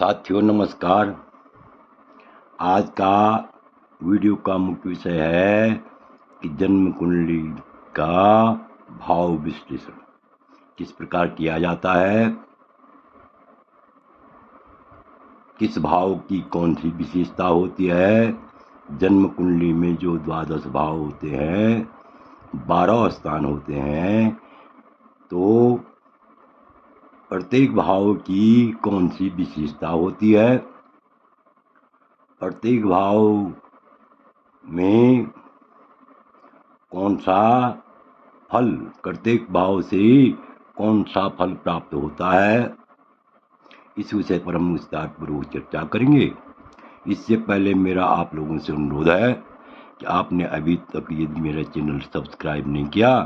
साथियों नमस्कार। आज का वीडियो का मुख्य विषय है कि जन्म कुंडली का भाव विश्लेषण किस प्रकार किया जाता है, किस भाव की कौन सी विशेषता होती है। जन्म कुंडली में जो 12 भाव होते हैं, 12 स्थान होते हैं, तो प्रत्येक भाव की कौन सी विशेषता होती है, प्रत्येक भाव में कौन सा फल, प्रत्येक भाव से कौन सा फल प्राप्त होता है, इस विषय पर हम विस्तारपूर्वक चर्चा करेंगे। इससे पहले मेरा आप लोगों से अनुरोध है कि आपने अभी तक यदि मेरा चैनल सब्सक्राइब नहीं किया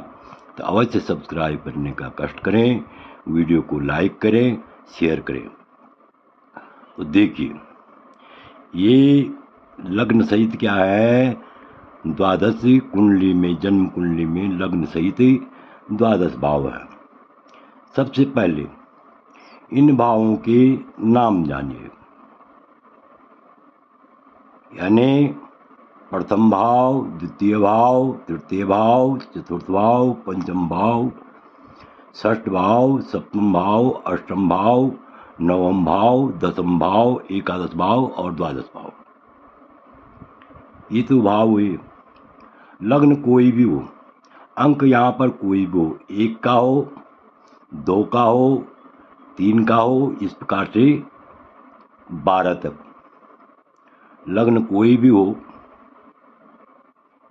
तो अवश्य सब्सक्राइब करने का कष्ट करें, वीडियो को लाइक करें, शेयर करें। तो देखिए, ये लग्न सहित क्या है, 12 कुंडली में, जन्म कुंडली में लग्न सहित 12 भाव है। सबसे पहले इन भावों के नाम जानिए, यानी प्रथम भाव, द्वितीय भाव, तृतीय भाव, चतुर्थ भाव, पंचम भाव, षष्ठ भाव, सप्तम भाव, अष्टम भाव, नवम भाव, दसम भाव, एकादश भाव और द्वादश भाव। ये तो भाव हुए। लग्न कोई भी हो, अंक यहाँ पर कोई भी हो, 1 का हो, 2 का हो, 3 का हो, इस प्रकार से 12 तक। लग्न कोई भी हो,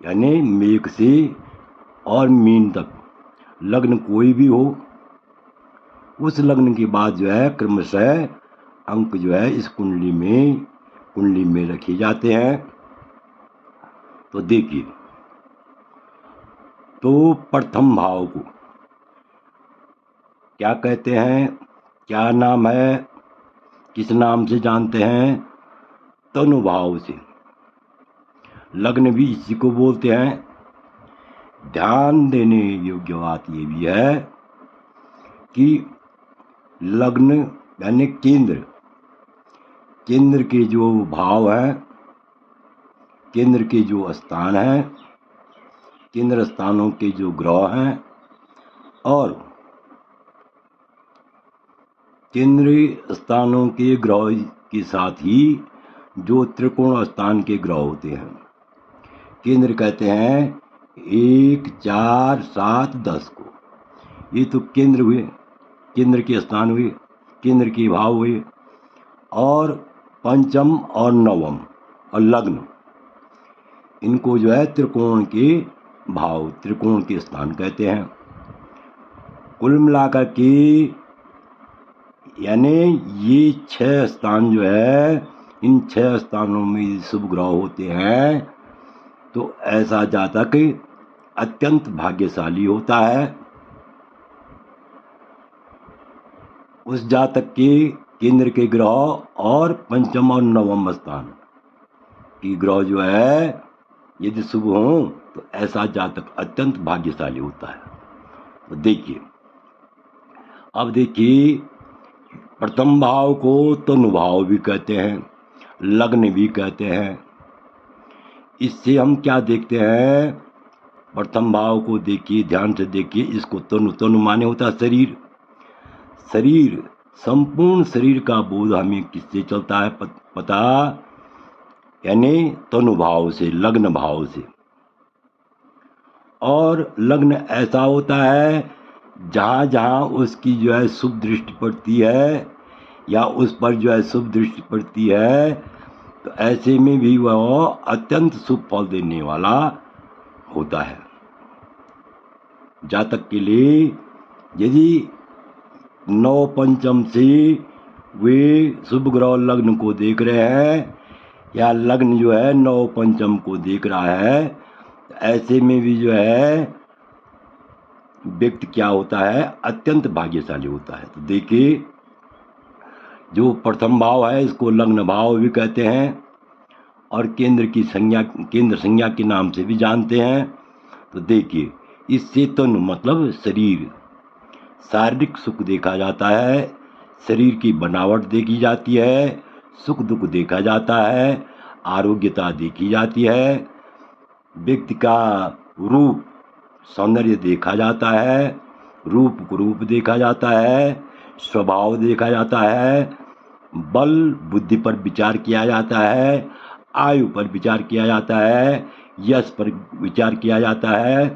यानी मेष से और मीन तक लग्न कोई भी हो, उस लग्न के बाद जो है क्रमशः अंक जो है इस कुंडली में रखे जाते हैं। तो देखिए, तो प्रथम भाव को क्या कहते हैं, क्या नाम है, किस नाम से जानते हैं? तनु भाव से। लग्न भी इसी को बोलते हैं। ध्यान देने योग्य बात ये भी है कि लग्न यानी केंद्र के जो भाव हैं, केंद्र के जो स्थान हैं, केंद्र स्थानों के जो ग्रह हैं, और केंद्रीय स्थानों के ग्रह के साथ ही जो त्रिकोण स्थान के ग्रह होते हैं, केंद्र कहते हैं 1, 4, 7, 10 को। ये तो केंद्र हुए, केंद्र के स्थान हुए, केंद्र के भाव हुए। और पंचम और नवम और लग्न, इनको जो है त्रिकोण के भाव, त्रिकोण के स्थान कहते हैं। कुल मिलाकर के यानी ये 6 स्थान जो है, इन 6 स्थानों में शुभ ग्रह होते हैं, तो ऐसा जातक अत्यंत भाग्यशाली होता है। उस जातक के केंद्र के ग्रह और पंचम और नवम स्थान की ग्रह जो है यदि शुभ हो, तो ऐसा जातक अत्यंत भाग्यशाली होता है। तो देखिए, अब देखिए, प्रथम भाव को तनु भाव भी कहते हैं, लग्न भी कहते हैं। इससे हम क्या देखते हैं, प्रथम भाव को देखिए, ध्यान से देखिए, इसको तनु माने होता है शरीर, संपूर्ण शरीर का बोध हमें किससे चलता है पता, यानी तनु भाव से, लग्न भाव से। और लग्न ऐसा होता है जहाँ जहाँ उसकी जो है शुभ दृष्टि पड़ती है, या उस पर जो है शुभ दृष्टि पड़ती है, तो ऐसे में भी वह अत्यंत शुभ फल देने वाला होता है। जातक के लिए यदि 9 पंचम से वे शुभ ग्रह लग्न को देख रहे हैं, या लग्न जो है 9 पंचम को देख रहा है, तो ऐसे में भी जो है व्यक्ति क्या होता है, अत्यंत भाग्यशाली होता है। तो देखिए, जो प्रथम भाव है इसको लग्न भाव भी कहते हैं, और केंद्र संज्ञा के नाम से भी जानते हैं। तो देखिए, इससे तनु मतलब शरीर, शारीरिक सुख देखा जाता है, शरीर की बनावट देखी जाती है, सुख दुख देखा जाता है, आरोग्यता देखी जाती है, व्यक्ति का रूप सौंदर्य देखा जाता है, रूप देखा जाता है, स्वभाव देखा जाता है, बल बुद्धि पर विचार किया जाता है, आयु पर विचार किया जाता है, यश पर विचार किया जाता है,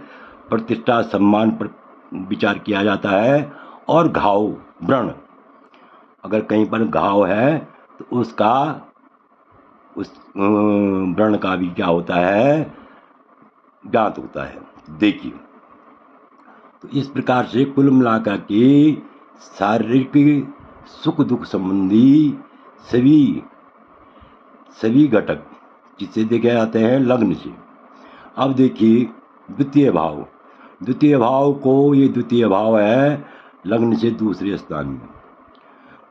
प्रतिष्ठा सम्मान पर विचार किया जाता है, और घाव व्रण, अगर कहीं पर घाव है तो उसका उस व्रण का भी क्या होता है, ज्ञात होता है। देखिए, तो इस प्रकार से कुल मिलाकर के शारीरिक सुख दुख संबंधी सभी घटक किससे देखे जाते हैं, लग्न से। अब देखिए द्वितीय भाव को, ये द्वितीय भाव है लग्न से दूसरे स्थान में,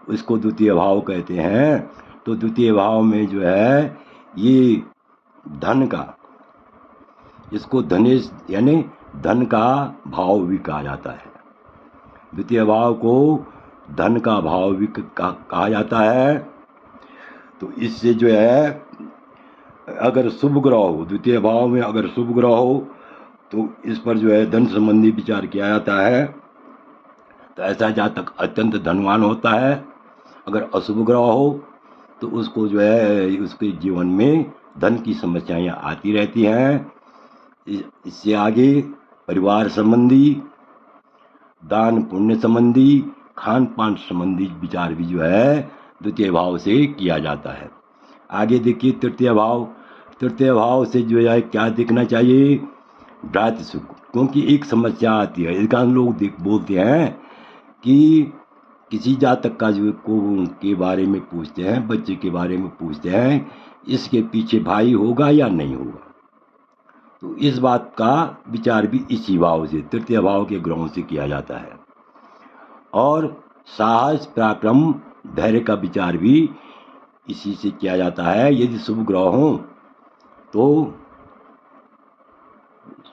इसको द्वितीय भाव कहते हैं। तो द्वितीय भाव में जो है ये धन का, इसको धनेश यानी धन का भाव भी कहा जाता है। द्वितीय भाव को धन का भाव भी कहा जाता है। तो इससे जो है अगर शुभ ग्रह हो, द्वितीय भाव में अगर शुभ ग्रह हो तो इस पर जो है धन संबंधी विचार किया जाता है। तो ऐसा जातक अत्यंत धनवान होता है। अगर अशुभ ग्रह हो तो उसको जो है उसके जीवन में धन की समस्याएं आती रहती हैं। इससे आगे परिवार संबंधी, दान पुण्य संबंधी, खान पान संबंधी विचार भी जो है द्वितीय भाव से किया जाता है। आगे देखिए तृतीय भाव से जो है क्या देखना चाहिए, भ्रातृ सुख। क्योंकि एक समस्या आती है, अधिकांश लोग बोलते हैं कि किसी जातक का जो के बारे में पूछते हैं, बच्चे के बारे में पूछते हैं, इसके पीछे भाई होगा या नहीं होगा। तो इस बात का विचार भी इसी भाव से, तृतीय भाव के ग्रहों से किया जाता है। और साहस पराक्रम धैर्य का विचार भी इसी से किया जाता है। यदि शुभ ग्रह हों तो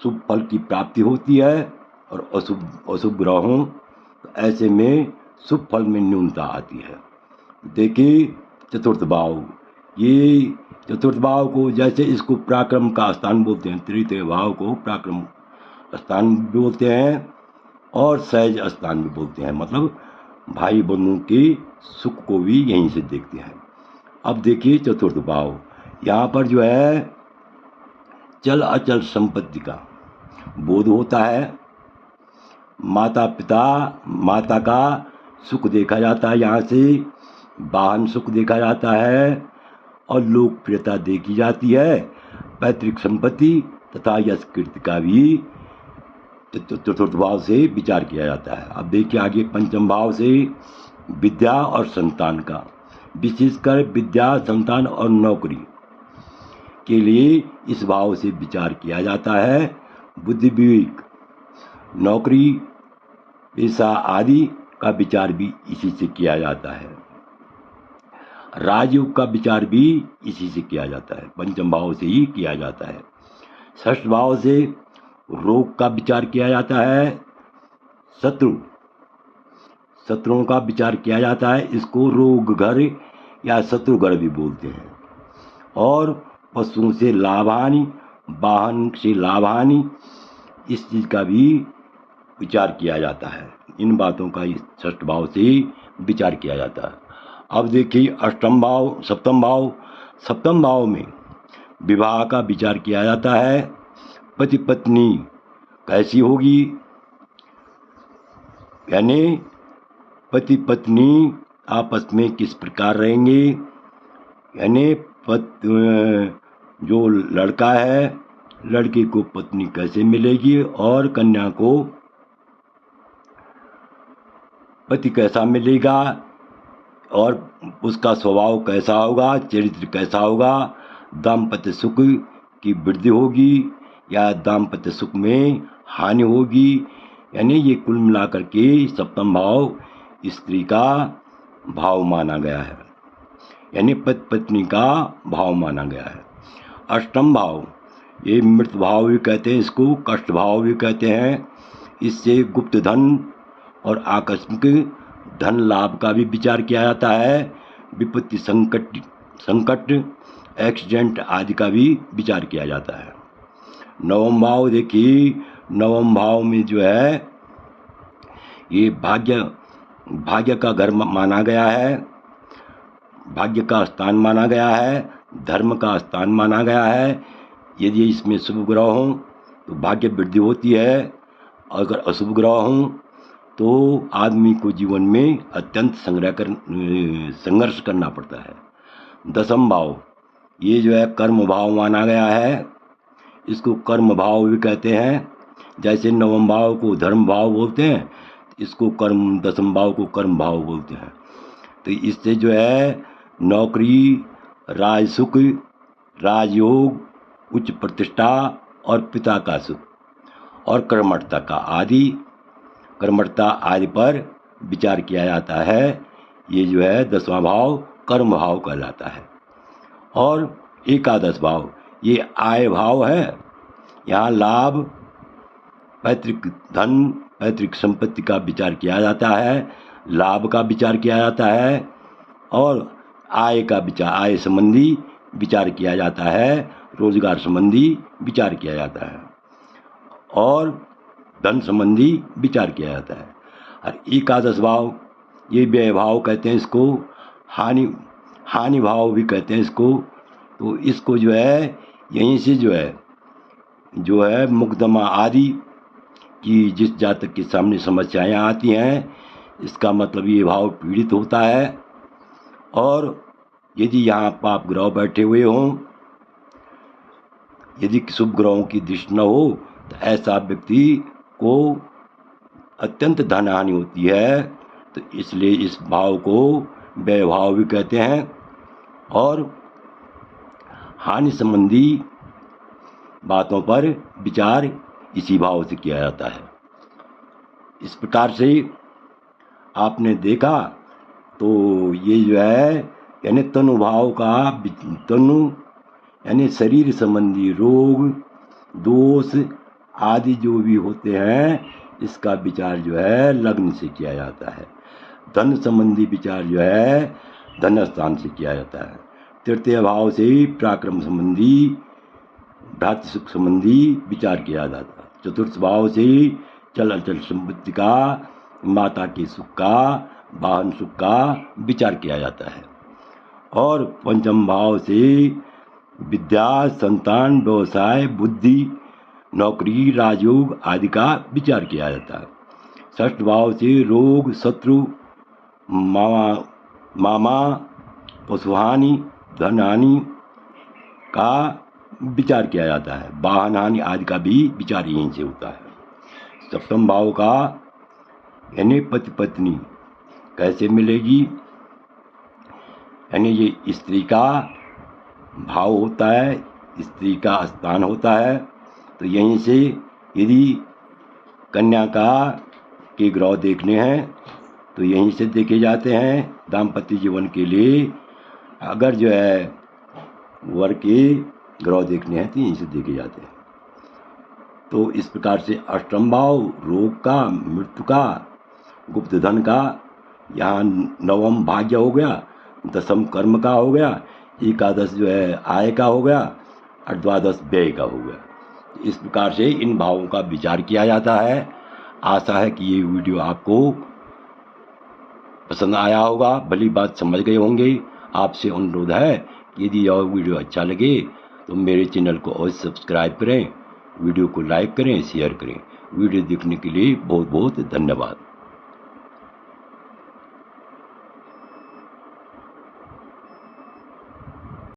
शुभ फल की प्राप्ति होती है, और अशुभ ग्रह हों तो ऐसे में शुभ फल में न्यूनता आती है। देखिए चतुर्थ भाव, ये चतुर्थ भाव को जैसे इसको पराक्रम का स्थान बोलते हैं, तृतीय भाव को पराक्रम स्थान भी बोलते हैं और सहज स्थान भी बोलते हैं। मतलब भाई बंधु के सुख को भी यहीं से देखते हैं। अब देखिए चतुर्थ भाव, यहाँ पर जो है चल अचल संपत्ति का बोध होता है। माता का सुख देखा जाता है, यहाँ से वाहन सुख देखा जाता है, और लोकप्रियता देखी जाती है। पैतृक संपत्ति तथा यश कीर्ति का भी चतुर्थ भाव से विचार किया जाता है। अब देखिए आगे पंचम भाव से विद्या और संतान का, विशेषकर विद्या, संतान और नौकरी के लिए इस भाव से विचार किया जाता है। बुद्धि विवेक, नौकरी, पेशा आदि का विचार भी इसी से किया जाता है। राजयोग का विचार भी इसी से किया जाता है, पंचम भाव से ही किया जाता है। षष्ठ भाव से रोग का विचार किया जाता है। शत्रुओं का विचार किया जाता है, इसको रोग घर या शत्रुगढ़ भी बोलते हैं। और पशुओं से लाभहानि, वाहन से लाभहानि, इस चीज़ का भी विचार किया जाता है। इन बातों का इस षष्ठ भाव से ही विचार किया जाता है। अब देखिए सप्तम भाव में विवाह का विचार किया जाता है। पति पत्नी कैसी होगी, यानी पति पत्नी आपस में किस प्रकार रहेंगे, यानी जो लड़का है लड़की को पत्नी कैसे मिलेगी और कन्या को पति कैसा मिलेगा, और उसका स्वभाव कैसा होगा, चरित्र कैसा होगा, दाम्पत्य सुख की वृद्धि होगी या दाम्पत्य सुख में हानि होगी। यानी ये कुल मिलाकर के सप्तम भाव स्त्री का भाव माना गया है, यानी पति पत्नी का भाव माना गया है। अष्टम भाव, ये मृत भाव भी कहते हैं, इसको कष्ट भाव भी कहते हैं। इससे गुप्त धन और आकस्मिक धन लाभ का भी विचार किया जाता है, विपत्ति संकट एक्सीडेंट आदि का भी विचार किया जाता है। नवम भाव देखिए, नवम भाव में जो है ये भाग्य का घर माना गया है, भाग्य का स्थान माना गया है, धर्म का स्थान माना गया है। यदि इसमें शुभ ग्रह हों तो भाग्य वृद्धि होती है, अगर अशुभ ग्रह हों तो आदमी को जीवन में अत्यंत संघर्ष करना पड़ता है। दसम भाव ये जो है कर्म भाव माना गया है, इसको कर्म भाव भी कहते हैं। जैसे नवम भाव को धर्म भाव बोलते हैं, इसको दसम भाव को कर्म भाव बोलते हैं। तो इससे जो है नौकरी, राजसुख, राजयोग, उच्च प्रतिष्ठा और पिता का सुख और कर्मठता आदि पर विचार किया जाता है। ये जो है 10वां भाव कर्म भाव कहलाता है। और 11 भाव ये आय भाव है। यहाँ लाभ, पैतृक धन, पैतृक संपत्ति का विचार किया जाता है, लाभ का विचार किया जाता है और आय संबंधी विचार किया जाता है, रोजगार संबंधी विचार किया जाता है और धन संबंधी विचार किया जाता है। और 11 भाव ये व्यय भाव कहते हैं, इसको हानि भाव भी कहते हैं इसको। तो इसको जो है यहीं से जो है मुकदमा आदि की जिस जातक के सामने समस्याएं आती हैं, इसका मतलब ये भाव पीड़ित होता है। और यदि यहाँ पाप ग्रह बैठे हुए हों, यदि शुभ ग्रहों की दृष्टि न हो तो ऐसा व्यक्ति को अत्यंत धन हानि होती है। तो इसलिए इस भाव को व्यय भाव भी कहते हैं और हानि संबंधी बातों पर विचार इसी भाव से किया जाता है। इस प्रकार से आपने देखा तो ये जो है यानी तनु भाव का तनु यानी शरीर संबंधी रोग, दोष आदि जो भी होते हैं, इसका विचार जो है लग्न से किया जाता है। धन संबंधी विचार जो है धन स्थान से किया जाता है। तृतीय भाव से पराक्रम संबंधी, भ्रातृ सुख संबंधी विचार किया जाता है। चतुर्थ भाव से चल अचल संपत्ति का, माता के सुख का, वाहन सुख का विचार किया जाता है। और पंचम भाव से विद्या, संतान, व्यवसाय, बुद्धि, नौकरी, राजयोग आदि का विचार किया जाता है। षष्ठ भाव से रोग, शत्रु, मामा, पशुहानि, धन हानि का विचार किया जाता है। वाहन हानि आदि का भी विचार यहीं से होता है। सप्तम भाव का यानी पति पत्नी कैसे मिलेगी, यानी ये स्त्री का भाव होता है, स्त्री का स्थान होता है। तो यहीं से यदि कन्या के ग्रह देखने हैं तो यहीं से देखे जाते हैं। दाम्पत्य जीवन के लिए अगर जो है वर के ग्रह देखने हैं तो यहीं से देखे जाते हैं। तो इस प्रकार से अष्टम भाव रोग का, मृत्यु का, गुप्त धन का, यहाँ नवम भाग्य हो गया, दसम कर्म का हो गया, 11 जो है आय का हो गया और 12 व्यय का हो गया। इस प्रकार से इन भावों का विचार किया जाता है। आशा है कि ये वीडियो आपको पसंद आया होगा, भली बात समझ गए होंगे। आपसे अनुरोध है कि यदि यह वीडियो अच्छा लगे तो मेरे चैनल को अवश्य सब्सक्राइब करें, वीडियो को लाइक करें, शेयर करें। वीडियो देखने के लिए बहुत बहुत धन्यवाद।